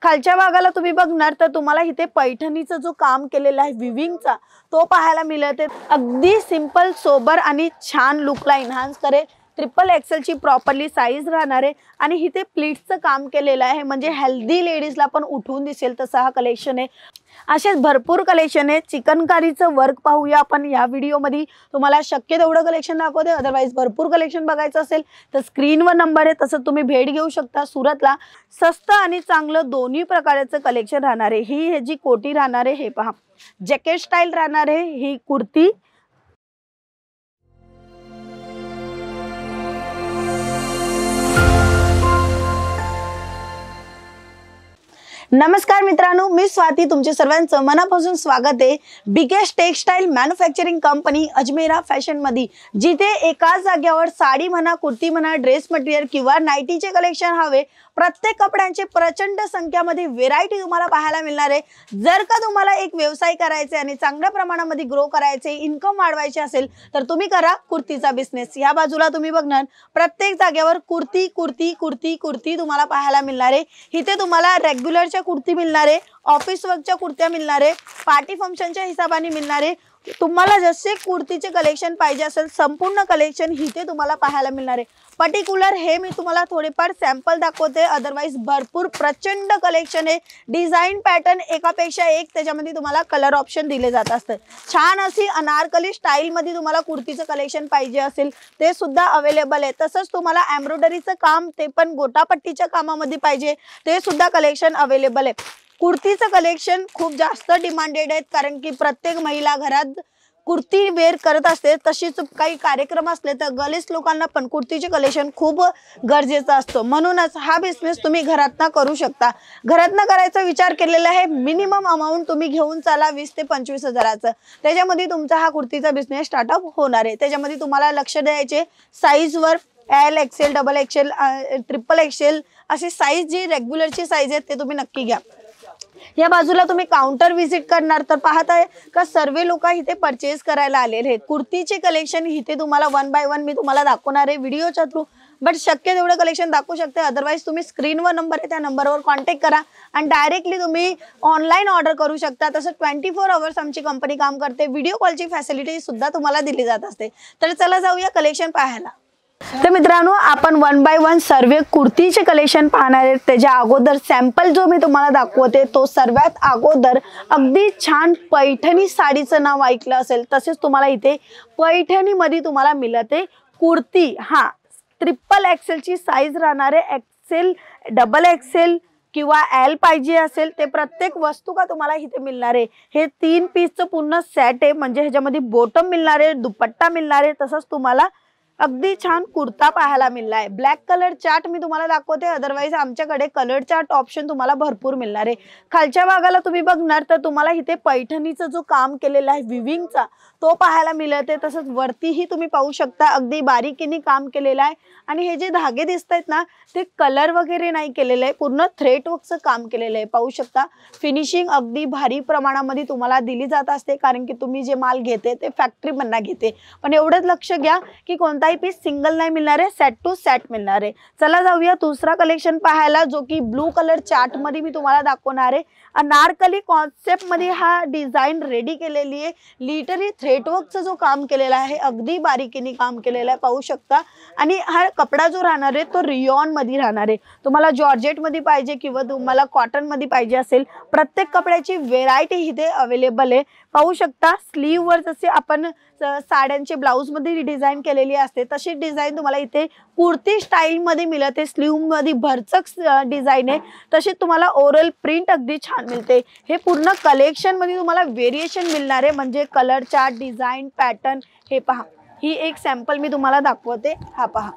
खालच्या भागाला तुम्ही बघणार तर तुम्हाला इथे पैठणीचा जो काम केलेला आहे विविंगचा तो पाहायला मिळते। अगदी सिंपल सोबर आणि छान लुकला एनहान्स करेल। ट्रिपल एक्सेल ची प्रॉपरली साईज राहणार आहे आणि इथे प्लीट्सचं काम केलेलं आहे, म्हणजे हेल्दी लेडीजला पण उठून दिसेल तसा हा कलेक्शन आहे। असेच भरपूर कलेक्शन आहे। चिकनकारीचं वर्क पाहूया आपण या व्हिडिओमध्ये। तुम्हाला शक्य तेवढं कलेक्शन दाखवते, अदरवाइज भरपूर कलेक्शन बघायचं असेल तर स्क्रीनवर नंबर आहे, तसं तुम्ही भेट घेऊ शकता। सुरतला स्वस्त आणि चांगलं दोन्ही प्रकारचं कलेक्शन राहणार आहे। ही जी कोटी राहणार आहे हे पहा, जॅकेट स्टाईल राहणार आहे ही कुर्ती। नमस्कार मित्रांनो, मी स्वाती तुमचे सर्वांचं मनापासून स्वागत आहे biggest textile manufacturing company Ajmera fashion मध्ये, जिथे एकाच जागेवर साडी म्हणा, कुर्ती म्हणा, ड्रेस मटेरियल किंवा नाईटीचे कलेक्शन हवे, प्रत्येक कपड्यांचे प्रचंड संख्यामध्ये व्हेरायटी तुम्हाला पाहायला मिळणार आहे। जर का तुम्हाला एक व्यवसाय करायचे आणि चांगल्या प्रमाणामध्ये ग्रो करायचे, इन्कम वाढवायचे असेल तर तुम्ही करा कुर्तीचा बिझनेस। या बाजूला तुम्ही बघणार प्रत्येक जागेवर कुर्ती कुर्ती कुर्ती कुर्ती तुम्हाला पाहायला मिळणार आहे। इथे तुम्हाला रेग्युलरच्या कुर्ती मिळणार आहे, ऑफिस वर्कच्या कुर्त्या मिळणार आहे, पार्टी फंक्शनच्या हिसाबाने मिळणार आहे। तुम्हाला जसे कुर्तीचे कलेक्शन पाहिजे असेल संपूर्ण कलेक्शन इथे तुम्हाला पाहायला मिळणार आहे। पर्टिक्युलर हे मी तुम्हाला थोडेफार सॅम्पल दाखवते, अदरवाइज भरपूर प्रचंड कलेक्शन आहे। डिझाइन पॅटर्न एकापेक्षा एक, त्याच्यामध्ये तुम्हाला कलर ऑप्शन दिले जात असतात। छान अशी अनारकली स्टाईल मध्ये तुम्हाला कुर्तीचं कलेक्शन पाहिजे असेल ते सुद्धा अवेलेबल आहे। तसंच तुम्हाला एम्ब्रॉयडरीचं काम ते पण गोटापट्टीच्या कामामध्ये पाहिजे ते सुद्धा कलेक्शन अवेलेबल आहे। कुर्तीचं कलेक्शन खूप जास्त डिमांडेड आहेत, कारण की प्रत्येक महिला घरात कुर्ती वेअर करत असते। तशीच काही कार्यक्रम असले तर गर्ल्स लोकांना पण कुर्तीचे कलेक्शन खूप गरजेचं असतं, म्हणूनच हा बिझनेस तुम्ही घरातनं करू शकता। घरातनं करायचा विचार केलेला आहे। मिनिमम अमाऊंट तुम्ही घेऊन चाला 20 ते 25 हजाराचं, त्याच्यामध्ये तुमचा हा कुर्तीचा बिझनेस स्टार्टअप होणार आहे। त्याच्यामध्ये तुम्हाला लक्ष द्यायचे साईजवर, L XL, double XL, triple XL अशी साईज जी रेग्युलरची साईज आहे ते तुम्ही नक्की घ्या। या बाजूला तुम्ही काउंटर व्हिजिट करणार तर पाहताय का सर्व लोक इथे परचेस करायला आलेले आहेत। कुर्तीचे कलेक्शन इथे तुम्हाला वन बाय वन मी तुम्हाला दाखवणार आहे व्हिडिओच्या थ्रू, बट शक्य तेवढं कलेक्शन दाखवू शकते। अदरवाइज तुम्ही स्क्रीनवर नंबर आहे त्या नंबरवर कॉन्टॅक्ट करा आणि डायरेक्टली तुम्ही ऑनलाईन ऑर्डर करू शकता। तसं 24 आवर्स आमची कंपनी काम करते। व्हिडिओ कॉलची फॅसिलिटी सुद्धा तुम्हाला दिली जात असते। तर चला जाऊया कलेक्शन पाहायला। तर मित्रांनो, आपण वन बाय वन सर्व कुर्तीचे कलेक्शन पाहणार आहे। त्याच्या अगोदर सॅम्पल जो मी तुम्हाला दाखवते तो सर्वात अगोदर अगदी छान पैठणी साडीचं नाव ऐकलं असेल, तसेच तुम्हाला इथे पैठणीमध्ये तुम्हाला मिळते कुर्ती। हा ट्रिपल एक्सेलची साईज राहणार आहे। एक्सेल, डबल एक्सेल किंवा एल पाहिजे असेल ते प्रत्येक वस्तू का तुम्हाला इथे मिळणार आहे। हे 3 पीसचं पूर्ण सेट आहे, म्हणजे ह्याच्यामध्ये बॉटम मिळणार आहे, दुपट्टा मिळणार आहे, तसंच तुम्हाला अगदी छान कुर्ता पाहायला मिळलाय। ब्लॅक कलर चार्ट मी तुम्हाला दाखवते, अदरवाइज आमच्याकडे कलर चार्ट ऑप्शन तुम्हाला भरपूर मिळणार आहे। खालच्या भागाला तुम्ही बघणार तर तुम्हाला इथे पैठणीचं जो काम केलेला आहे विविंगचा तो पाहायला मिळते। तसंच वरतीही तुम्ही पाहू शकता अगदी बारीकीने काम केलेलं आहे आणि हे जे धागे दिसत आहेत ना ते कलर वगैरे नाही केलेलं आहे, पूर्ण थ्रेड वर्कचं काम केलेलं आहे। पाहू शकता फिनिशिंग अगदी भारी प्रमाणामध्ये तुम्हाला दिली जात असते, कारण की तुम्ही जे माल घेते ते फॅक्टरी मधून घेते। पण एवढंच लक्ष घ्या की कोणताही पीस सिंगल नाही मिळणार आहे, सेट टू सेट मिळणार आहे। चला जाऊया दुसरा कलेक्शन पाहायला, जो की ब्लू कलर चार्ट मध्ये मी तुम्हाला दाखवणार आहे। अनारकली कॉन्सेप्ट मध्ये हा डिझाइन रेडी केलेली आहे। लिटरली थ्रेडवर्कचं जो काम केलेला आहे अगदी बारीकीने काम केलेलं आहे, पाहू शकता। आणि हा कपडा जो राहणार आहे तो रियॉन मध्ये राहणार आहे। तुम्हाला जॉर्जेट मध्ये पाहिजे किंवा तुम्हाला कॉटन मध्ये पाहिजे असेल, प्रत्येक कपड्याची व्हेरायटी इथे अवेलेबल आहे। पाहू शकता स्लीव वर जसे आपण साड्यांचे ब्लाउज मध्ये डिझाइन केलेली असते तशी डिझाइन तुम्हाला इथे कुर्ती स्टाईल मध्ये मिळते। स्लीव मध्ये भरचक डिझाइन आहे, तशी तुम्हाला ओरल प्रिंट अगदी छान मिळते। हे पूर्ण कलेक्शन मध्ये तुम्हाला व्हेरिएशन मिळणार आहे, म्हणजे कलर चार्ट, डिझाइन, पॅटर्न। हे पहा, ही एक सॅम्पल मी तुम्हाला दाखवते। हा पहा,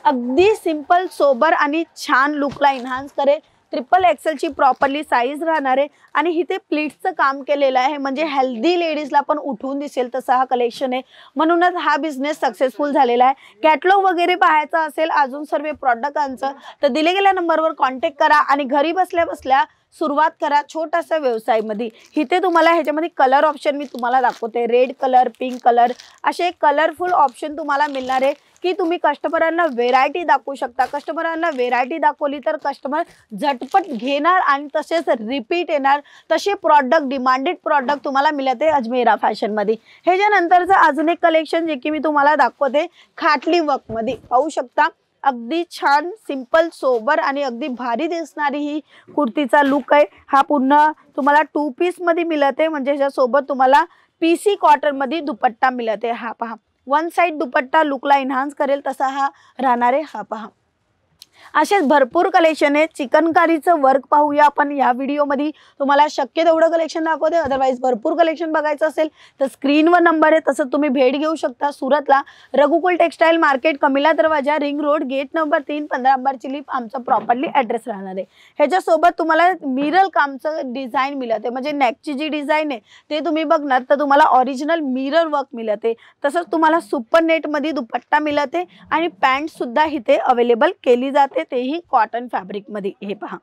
अगदी सिंपल सोबर आणि छान लुकला एनहान्स करेल। ट्रिपल एक्सेलची प्रॉपरली साईज राहणार आहे आणि इथे प्लीट्सचं काम केलेलं आहे, म्हणजे हेल्दी लेडीजला पण उठून दिसेल तसा हा कलेक्शन आहे, म्हणूनच हा बिझनेस सक्सेसफुल झालेला आहे। कॅटलॉग वगैरे पाहायचं असेल अजून सर्व प्रॉडक्टांचं तर दिले गेल्या नंबरवर कॉन्टॅक्ट करा आणि घरी बसल्या बसल्या सुरुवात करा छोटासा व्यवसायामध्ये। इथे तुम्हाला ह्याच्यामध्ये कलर ऑप्शन मी तुम्हाला दाखवते, रेड कलर, पिंक कलर असे कलरफुल ऑप्शन तुम्हाला मिळणार आहे। की तुम्ही कस्टमरांना व्हेरायटी दाखवू शकता. कस्टमरांना व्हेरायटी दाखवली तर कस्टमर झटपट घेणार आणि तसेच रिपीट येणार. तसे प्रॉडक्ट, डिमांडेड प्रॉडक्ट तुम्हाला मिळते अजमेरा फॅशनमध्ये. हे जे नंतरचं अजून एक कलेक्शन जे की मी तुम्हाला दाखवते खाटली वर्कमध्ये पाहू शकता. अगदी छान सिंपल सोबर आणि अगदी भारी दिसणारी ही कुर्तीचा लुक आहे. हा पूर्ण तुम्हाला 2 पीस मध्ये मिळते, म्हणजे ह्याच्यासोबत तुम्हाला पीसी कॉटन मध्ये दुपट्टा मिळते. हा पहा, वन साइड दुपट्टा लुकला एनहान्स करेल तसा हा राहणार आहे. हा पहा, असेच भरपूर कलेक्शन आहे. चिकनकारीचं वर्क पाहूया आपण या व्हिडिओमध्ये. तुम्हाला शक्य तेवढं कलेक्शन दाखवते, अदरवाईज भरपूर कलेक्शन बघायचं असेल तर स्क्रीनवर नंबर आहे, तसं तुम्ही भेट घेऊ शकता. सुरतला रघुकुल टेक्सटाईल मार्केट, कमिला दरवाजा, रिंग रोड, गेट नंबर 3, 15 नंबरची लिप आमचा प्रॉपरली ॲड्रेस राहणार आहे. ह्याच्यासोबत तुम्हाला मिरर कामचं डिझाईन मिळते, म्हणजे नेकची जी डिझाईन आहे ते तुम्ही बघणार तर तुम्हाला ओरिजिनल मिरर वर्क मिळते. तसंच तुम्हाला सुपर नेटमध्ये दुपट्टा मिळते आणि पॅन्ट सुद्धा इथे अवेलेबल केली जाते, तेही कॉटन फॅब्रिक मध्ये. हे पहा,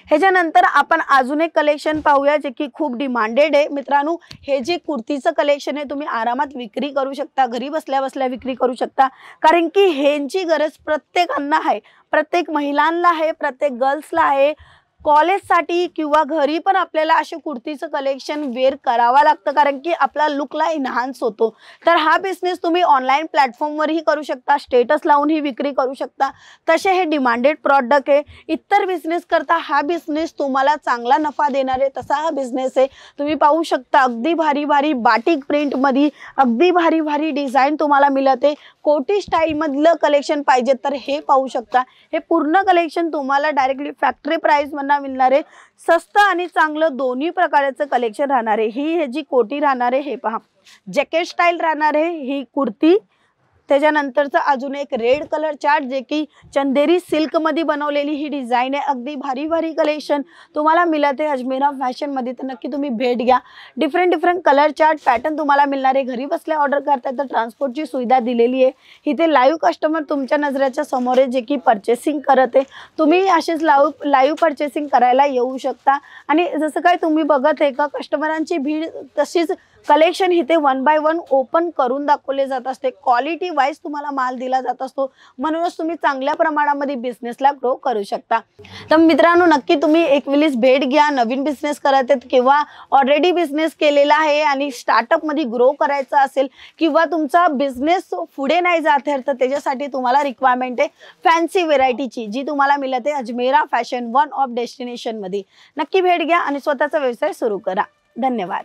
ह्याच्यानंतर आपण अजून एक कलेक्शन पाहूया जे की खूप डिमांडेड आहे मित्रांनो. हे जे कुर्तीचं कलेक्शन आहे तुम्ही आरामात विक्री करू शकता, घरी बसल्या बसल्या विक्री करू शकता, कारण की ह्यांची गरज प्रत्येकांना आहे, प्रत्येक महिलांना आहे, प्रत्येक गर्ल्सला आहे. कॉलेजसाठी किंवा घरी पण आपल्याला असे कुर्तीचं कलेक्शन वेअर करावा लागतं, कारण की आपला लुकला एनहान्स होतो. तर हा बिझनेस तुम्ही ऑनलाईन प्लॅटफॉर्मवरही करू शकता, स्टेटस लावूनही विक्री करू शकता. तसे हे डिमांडेड प्रॉडक्ट आहे. इतर बिझनेस करता हा बिझनेस तुम्हाला चांगला नफा देणार आहे, तसा हा बिझनेस आहे. तुम्ही पाहू शकता अगदी भारी भारी बाटिक प्रिंटमध्ये अगदी भारी भारी डिझाईन तुम्हाला मिळते. कोटी स्टाईलमधलं कलेक्शन पाहिजे तर हे पाहू शकता. हे पूर्ण कलेक्शन तुम्हाला डायरेक्टली फॅक्टरी प्राइस मिळणार आहे. स्वस्त आणि चांगलं दोन्ही प्रकारचं कलेक्शन राहणार आहे. ही जी कोटी राहणार आहे, हे पहा, जॅकेट स्टाईल राहणार आहे ही कुर्ती. त्याच्यानंतरचं अजून एक रेड कलर चार्ट जे की चंदेरी सिल्क मध्ये बनवलेली ही डिझाईन आहे. अगदी भारी भारी कलेक्शन तुम्हाला मिळते अजमेरा फॅशन मध्ये, तर नक्की तुम्ही भेट घ्या. डिफरंट कलर चार्ट पॅटर्न तुम्हाला मिळणार आहे. घरी बसल्या ऑर्डर करता तर ट्रान्सपोर्टची सुविधा दिलेली आहे. इथे लाईव्ह कस्टमर तुमच्या नजरेच्या समोर आहे जे की परचेसिंग करत आहे. तुम्ही असेच लाईव्ह परचेसिंग करायला येऊ शकता. आणि जसं काय तुम्ही बघत आहे का कस्टमरांची भीड, तशीच कलेक्शन इथे 1 बाय 1 ओपन करून दाखवले जात असते. क्वालिटी वाईज तुम्हाला माल दिला जात असतो, म्हणूनच तुम्ही चांगल्या प्रमाणामध्ये बिझनेसला ग्रो करू शकता. तर मित्रांनो नक्की तुम्ही एक वेळेस भेट घ्या. नवीन बिझनेस करत आहेत किंवा ऑलरेडी बिझनेस केलेला आहे आणि स्टार्टअप मध्ये ग्रो करायचा असेल किंवा तुमचा बिझनेस पुढे नाही जात आहे तर त्याच्यासाठी तुम्हाला रिक्वायरमेंट आहे फॅन्सी व्हेरायटीची, जी तुम्हाला मिळते Ajmera fashion, one of destination मध्ये. नक्की भेट घ्या आणि स्वतःचा व्यवसाय सुरू करा. धन्यवाद.